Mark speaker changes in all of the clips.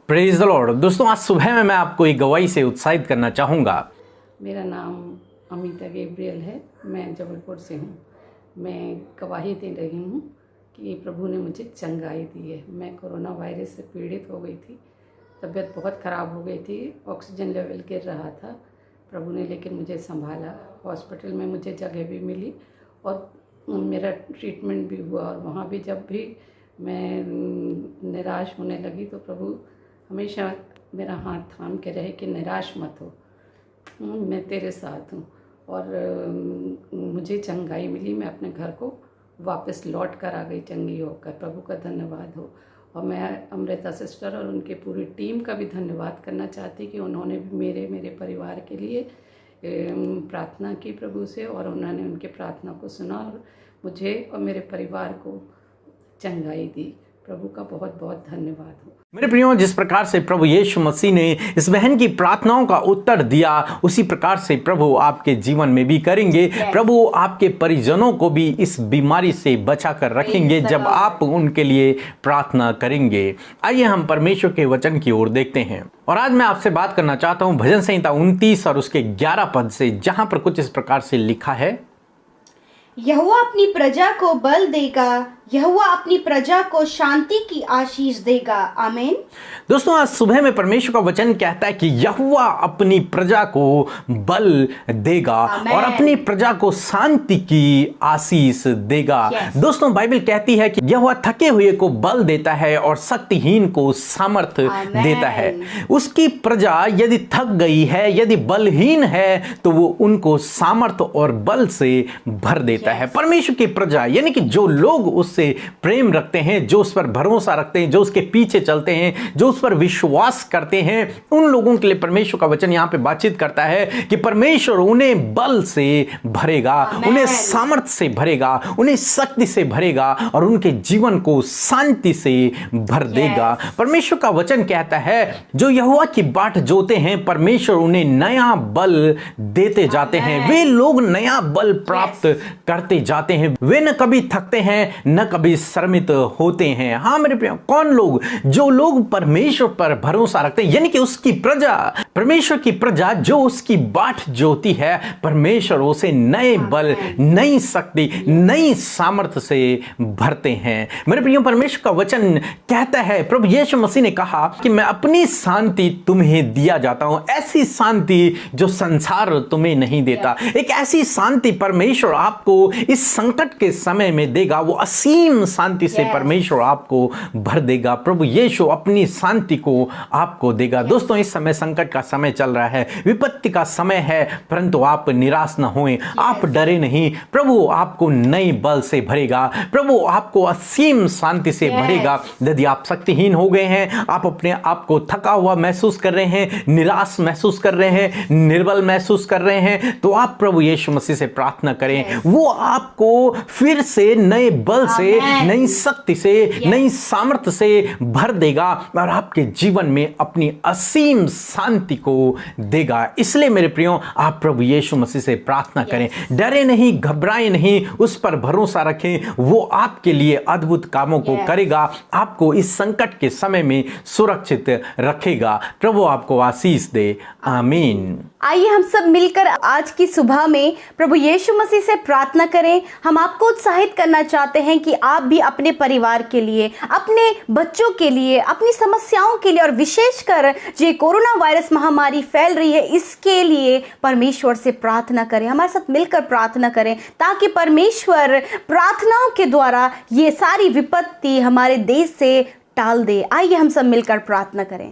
Speaker 1: Praise the Lord. दोस्तों, आज सुबह में मैं आपको एक गवाही से उत्साहित करना चाहूँगा।
Speaker 2: मेरा नाम अमिता गैब्रियल है। मैं जबलपुर से हूँ। मैं गवाही दे रही हूँ कि प्रभु ने मुझे चंगाई दी है। मैं कोरोना वायरस से पीड़ित हो गई थी। तबीयत बहुत ख़राब हो गई थी। ऑक्सीजन लेवल गिर रहा था। प्रभु ने लेकिन मुझे संभाला। हॉस्पिटल में मुझे जगह भी मिली और मेरा ट्रीटमेंट भी हुआ। और वहाँ भी जब भी मैं निराश होने लगी तो प्रभु हमेशा मेरा हाथ थाम के रहे कि निराश मत हो, मैं तेरे साथ हूँ। और मुझे चंगाई मिली। मैं अपने घर को वापस लौट कर आ गई चंगी होकर। प्रभु का धन्यवाद हो। और मैं अमृता सिस्टर और उनके पूरी टीम का भी धन्यवाद करना चाहती कि उन्होंने भी मेरे परिवार के लिए प्रार्थना की प्रभु से, और उन्होंने उनके प्रार्थना को सुना और मुझे और मेरे परिवार को चंगाई दी। प्रभु का बहुत बहुत धन्यवाद हो।
Speaker 1: मेरे प्रियो, जिस प्रकार से प्रभु यीशु मसीह ने इस बहन की प्रार्थनाओं का उत्तर दिया, उसी प्रकार से प्रभु आपके जीवन में भी करेंगे। प्रभु आपके परिजनों को भी इस बीमारी से बचा कर रखेंगे जब आप उनके लिए प्रार्थना करेंगे। आइए हम परमेश्वर के वचन की ओर देखते हैं। और आज मैं आपसे बात करना चाहता हूं भजन संहिता 29 और उसके 11 पद से, जहां पर कुछ इस प्रकार से लिखा है,
Speaker 3: यहोवा अपनी प्रजा को बल देगा, यहोवा अपनी प्रजा को शांति की आशीष देगा। आमीन।
Speaker 1: दोस्तों, आज सुबह में परमेश्वर का वचन कहता है कि यहोवा अपनी प्रजा को बल देगा और अपनी प्रजा को शांति की आशीष देगा। दोस्तों, बाइबल कहती है कि यहोवा थके हुए को बल देता है और शक्तिहीन को सामर्थ्य देता है। उसकी प्रजा यदि थक गई है, यदि बलहीन है, तो वो उनको सामर्थ्य और बल से भर देता है। परमेश्वर की प्रजा यानी कि जो लोग उससे प्रेम रखते हैं, जो उस पर भरोसा रखते हैं, जो उसके पीछे चलते हैं, जो उस पर विश्वास करते हैं, उन लोगों के लिए परमेश्वर का वचन यहां पे बातचीत करता है कि परमेश्वर उन्हें बल से भरेगा, उन्हें सामर्थ्य से भरेगा, उन्हें शक्ति से भरेगा और उनके जीवन को शांति से भर देगा। परमेश्वर का वचन कहता है जो यहोवा की बाट जोते हैं, परमेश्वर उन्हें नया बल देते जाते हैं। वे लोग नया बल प्राप्त करते जाते हैं। वे न कभी थकते हैं, न कभी श्रमित होते हैं। हाँ मेरे प्रिय, कौन लोग? जो लोग परमेश्वर पर भरोसा रखते हैं, यानी कि उसकी प्रजा, परमेश्वर की प्रजा जो उसकी बाट जोती है, परमेश्वर उसे नए बल, नई शक्ति, नई सामर्थ्य से भरते हैं। मेरे प्रिय, परमेश्वर का वचन कहता है, प्रभु यीशु मसीह ने कहा कि मैं अपनी शांति तुम्हें दिया जाता हूं, ऐसी शांति जो संसार तुम्हें नहीं देता। एक ऐसी शांति परमेश्वर आपको इस संकट के समय में देगा। वो असीम शांति से परमेश्वर आपको भर देगा। प्रभु यीशु अपनी शांति को आपको देगा। दोस्तों, इस समय संकट का समय चल रहा है, विपत्ति का समय है, परंतु आप निराश न होएं, आप डरे नहीं। प्रभु आपको नए बल से भरेगा। प्रभु आपको असीम शांति से भरेगा। यदि आप शक्तिहीन हो गए हैं, आप अपने आप को थका हुआ महसूस कर रहे हैं, निराश महसूस कर रहे हैं, निर्बल महसूस कर रहे हैं, तो आप प्रभु यीशु मसीह से प्रार्थना करें। वो आपको फिर से नए बल से, नई शक्ति से, नई सामर्थ्य से भर देगा और आपके जीवन में अपनी असीम शांति को देगा। इसलिए मेरे प्रियो, आप प्रभु यीशु मसीह से प्रार्थना करें। डरे नहीं, घबराएं नहीं, उस पर भरोसा रखें। वो आपके लिए अद्भुत कामों को करेगा, आपको इस संकट के समय में सुरक्षित रखेगा। प्रभु आपको आशीष दे। आमीन।
Speaker 3: आइए हम सब मिलकर आज की सुबह में प्रभु यीशु मसीह से प्रार्थना करें। हम आपको उत्साहित करना चाहते हैं कि आप भी अपने परिवार के लिए, अपने बच्चों के लिए, अपनी समस्याओं के लिए और विशेषकर जो कोरोना वायरस महामारी फैल रही है, इसके लिए परमेश्वर से प्रार्थना करें। हमारे साथ मिलकर प्रार्थना करें ताकि परमेश्वर प्रार्थनाओं के द्वारा ये सारी विपत्ति हमारे देश से टाल दे। आइए हम सब मिलकर प्रार्थना करें।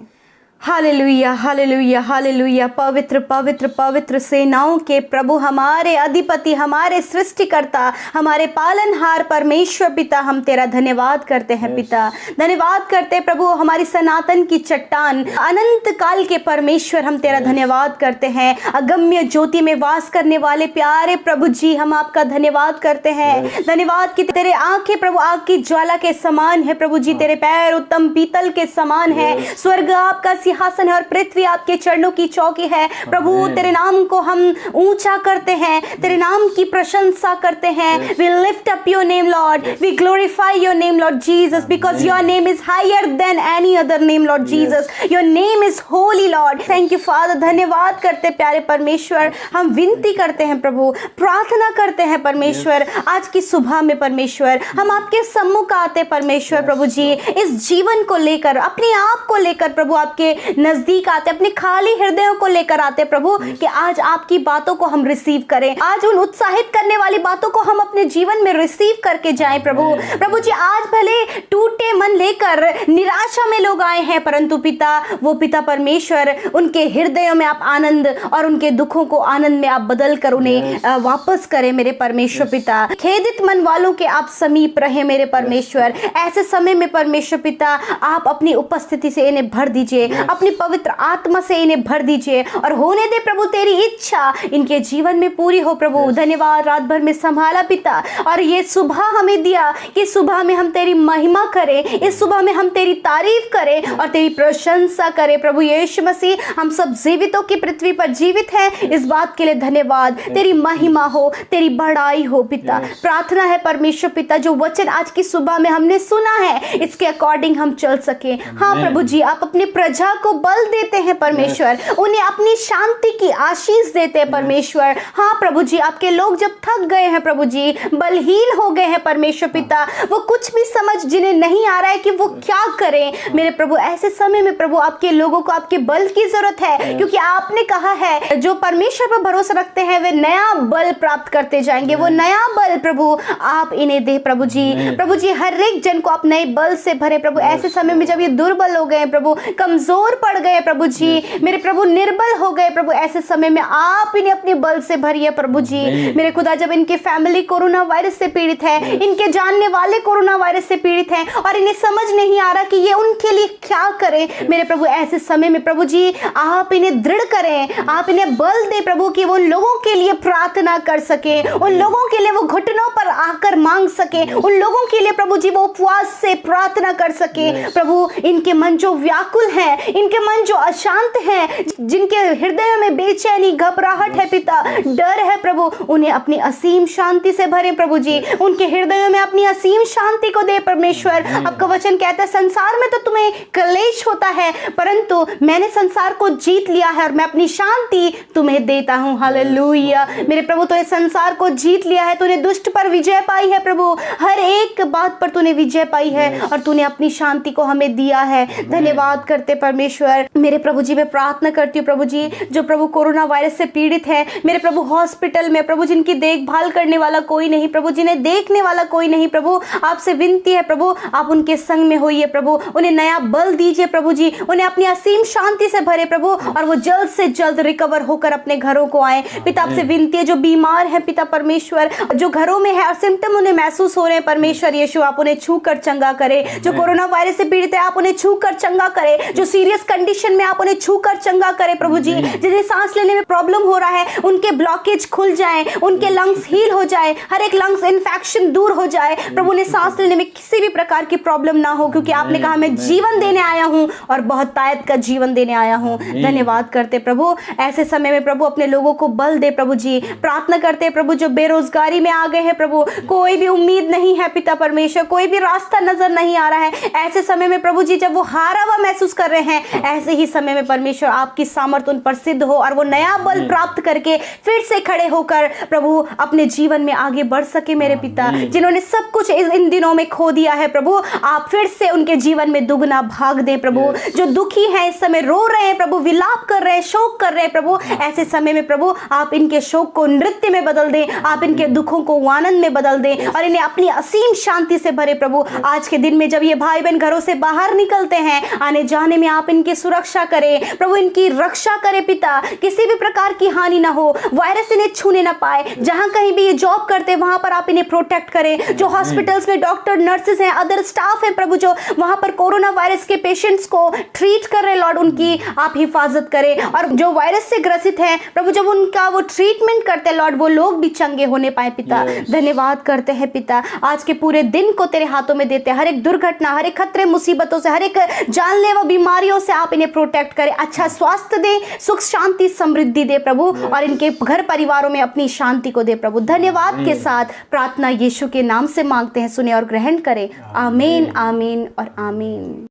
Speaker 3: Hallelujah, hallelujah, hallelujah. पवित्र पवित्र पवित्र सेनाओं के प्रभु, हमारे अधिपति, हमारे सृष्टिकर्ता, हमारे पालनहार परमेश्वर पिता, हम तेरा धन्यवाद करते हैं पिता। धन्यवाद करते हैं प्रभु, हमारी सनातन की चट्टान, अनंत काल के परमेश्वर, हम तेरा धन्यवाद करते हैं। अगम्य ज्योति में वास करने वाले प्यारे प्रभु जी, हम आपका धन्यवाद करते हैं। धन्यवाद कि तेरे आंखें प्रभु आग की ज्वाला के समान है प्रभु जी, तेरे पैर उत्तम पीतल के समान है। स्वर्ग आपका सिंहासन है और पृथ्वी आपके चरणों की चौकी है। प्रभु तेरे नाम को हम ऊंचा करते हैं, तेरे नाम की प्रशंसा करते हैं। We lift up your name, Lord. We glorify your name, Lord Jesus, because your name is higher than any other name, Lord Jesus. Your name is holy, Lord. Thank you, Father. धन्यवाद करते प्यारे परमेश्वर। हम विनती करते हैं प्रभु, प्रार्थना करते हैं परमेश्वर। आज की सुबह में परमेश्वर हम आपके सम्मुख आते परमेश्वर प्रभु जी, इस जीवन को लेकर, अपने आप को लेकर प्रभु आपके नजदीक आते, अपने खाली हृदयों को लेकर आते प्रभु, कि आज आपकी बातों को हम रिसीव करें, आज उन उत्साहित करने वाली बातों को हम अपने जीवन में रिसीव करके जाएं प्रभु। प्रभु जी, आज भले टूटे मन लेकर निराशा में लोग आए हैं, परंतु पिता, वो पिता परमेश्वर, उनके हृदयों में आप आनंद और उनके दुखों को आनंद में आप बदल कर उन्हें वापस करें मेरे परमेश्वर पिता। खेदित मन वालों के आप समीप रहे मेरे परमेश्वर। ऐसे समय में परमेश्वर पिता, आप अपनी उपस्थिति से इन्हें भर दीजिए, अपनी पवित्र आत्मा से इन्हें भर दीजिए और होने दे प्रभु तेरी इच्छा इनके जीवन में पूरी हो प्रभु। धन्यवाद, रात भर में संभाला पिता, और ये सुबह हमें दिया कि सुबह में हम तेरी महिमा करें, इस सुबह में हम तेरी तारीफ करें और तेरी प्रशंसा करें प्रभु यीशु मसीह। हम सब जीवितों की पृथ्वी पर जीवित हैं, इस बात के लिए धन्यवाद। तेरी महिमा हो, तेरी बड़ाई हो पिता। प्रार्थना है परमेश्वर पिता, जो वचन आज की सुबह में हमने सुना है, इसके अकॉर्डिंग हम चल सके। हाँ प्रभु जी, आप अपनी प्रजा को बल देते हैं परमेश्वर, उन्हें अपनी शांति की आशीष देते हैं परमेश्वर। हाँ प्रभु जी, आपके लोग जब थक गए हैं प्रभु जी, बलहीन हो गए हैं परमेश्वर पिता, वो कुछ भी समझ जिन्हें नहीं आ रहा है कि वो क्या करें मेरे प्रभु, ऐसे समय में प्रभु आपके लोगों को आपके बल की जरूरत है, क्योंकि आपने कहा है जो परमेश्वर पर भरोसा रखते हैं वे नया बल प्राप्त करते जाएंगे। वो नया बल प्रभु आप इन्हें दे प्रभु जी। प्रभु जी, हर एक जन को आप नए बल से भरे प्रभु। ऐसे समय में जब ये दुर्बल हो गए प्रभु, कमजोर पड़ गए प्रभु जी, मेरे प्रभु निर्बल हो गए प्रभु, ऐसे समय में आप इन्हें अपने बल से भरिए प्रभु जी। मेरे खुदा, जब इनके फैमिली कोरोना वायरस से पीड़ित है, इनके जानने वाले कोरोना वायरस से पीड़ित हैं और इन्हें समझ नहीं आ रहा कि ये उनके लिए क्या करें मेरे प्रभु, ऐसे समय में प्रभु जी आप इन्हें दृढ़ करें, आप इन्हें बल दे प्रभु कि वो उन लोगों के लिए प्रार्थना कर सके, उन लोगों के लिए वो घुटनों पर आकर मांग सके, उन लोगों के लिए प्रभु जी वो उपवास से प्रार्थना कर सके प्रभु। इनके मन जो व्याकुल हैं, इनके मन जो अशांत हैं, जिनके हृदय में बेचैनी, घबराहट है पिता, डर है प्रभु, उन्हें अपनी असीम शांति से भरे प्रभु जी। उनके हृदयों में अपनी असीम शांति को दे परमेश्वर। आपका वचन कहता है संसार में तो तुम्हें क्लेश होता है, परंतु मैंने संसार को जीत लिया है और मैं अपनी शांति तुम्हें देता हूँ। हालेलुया मेरे प्रभु, तूने संसार को जीत लिया है, तूने दुष्ट पर विजय पाई है प्रभु, हर एक बात पर तूने विजय पाई है और तूने अपनी शांति को हमें दिया है। धन्यवाद करते परमेश्वर। मेरे प्रभु जी, मैं प्रार्थना करती हूँ प्रभु जी, जो प्रभु कोरोना वायरस से पीड़ित है मेरे प्रभु, हॉस्पिटल में प्रभु, जिनकी देखभाल करने वाला कोई नहीं प्रभु, जिन्हें देखने वाला कोई नहीं प्रभु, आपसे विनती है प्रभु, आप उनके संग में होइए प्रभु, उन्हें नया बल दीजिए प्रभु जी, उन्हें अपनी असीम शांति से भरे प्रभु, और वो जल्द से जल्द रिकवर होकर अपने घरों को आए पिता। आपसे विनती है, जो बीमार है पिता परमेश्वर, जो घरों में है और सिम्टम उन्हें महसूस हो रहे हैं परमेश्वर यीशु, आप उन्हें छू कर चंगा करे। जो कोरोना वायरस से पीड़ित है आप उन्हें छू कर चंगा करे, जो सीरियस कंडीशन में आप उन्हें छू कर चंगा करे प्रभु जी। जिन्हें सांस लेने में प्रॉब्लम हो रहा है उनके ब्लॉकेज खुल जाए, उनके लंग्स हील हो जाए, हर एक लंग्स इन्फेक्शन दूर हो जाए प्रभु, उन्हें सांस लेने में किसी भी प्रकार की प्रॉब्लम ना हो, क्योंकि आपने कहा मैं जीवन देने आया हूं और बहुत तायत का जीवन देने आया हूं। धन्यवाद करते प्रभु, ऐसे समय में प्रभु अपने लोगों को बल दे प्रभु जी। प्रार्थना करते प्रभु, जो बेरोजगारी में आ गए हैं प्रभु, कोई भी उम्मीद नहीं है पिता परमेश्वर, कोई भी रास्ता नजर नहीं आ रहा है, ऐसे समय में प्रभु जी जब वो हारा हुआ महसूस कर रहे हैं, ऐसे ही समय में परमेश्वर आपकी सामर्थ उन पर सिद्ध हो और वो नया बल प्राप्त करके फिर से खड़े होकर प्रभु अपने जीवन में आगे बढ़ सके मेरे पिता। जिन्होंने सब कुछ इन दिनों में खो दिया है प्रभु, आप फिर से उनके जीवन में दुगना भाग दे प्रभु। जो दुखी हैं इस समय, रो रहे हैं प्रभु, विलाप कर रहे हैं, शोक कर रहे हैं प्रभु, ऐसे समय में प्रभु आप इनके शोक को नृत्य में बदल दें, आप इनके दुखों को आनंद में बदल दें और इन्हें अपनी असीम शांति से भरे प्रभु। आज के दिन में जब ये भाई बहन घरों से बाहर निकलते हैं, आने जाने में आप इनकी सुरक्षा करें प्रभु, इनकी रक्षा करें पिता, किसी भी प्रकार की हानि ना हो, वायरस इन्हें छूने ना पाए। जहां कहीं भी ये जॉब करते हैं वहां पर आप इन्हें प्रोटेक्ट करें। जो हॉस्पिटल्स में डॉक्टर, नर्सेज हैं, अदर स्टाफ हैं प्रभु, जो वहां पर कोरोना वायरस के पेशेंट्स को ट्रीट कर रहे हैं लॉर्ड, उनकी आप हिफाजत करें। और जो वायरस से ग्रसित हैं प्रभु, जब उनका वो ट्रीटमेंट करते हैं लॉर्ड, वो लोग भी चंगे होने पाए पिता। धन्यवाद करते हैं पिता, आज के पूरे दिन को तेरे हाथों में देते हैं। हर एक दुर्घटना, हर एक खतरे मुसीबतों से, हर एक जानलेवा बीमारियों बीमारियों से आप इन्हें प्रोटेक्ट करें, अच्छा स्वास्थ्य दे, सुख शांति समृद्धि दे प्रभु, और इनके घर परिवारों में अपनी शांति को दे प्रभु। धन्यवाद के साथ प्रार्थना यीशु के नाम से मांगते हैं, सुने और ग्रहण करें। आमीन, आमीन और आमीन।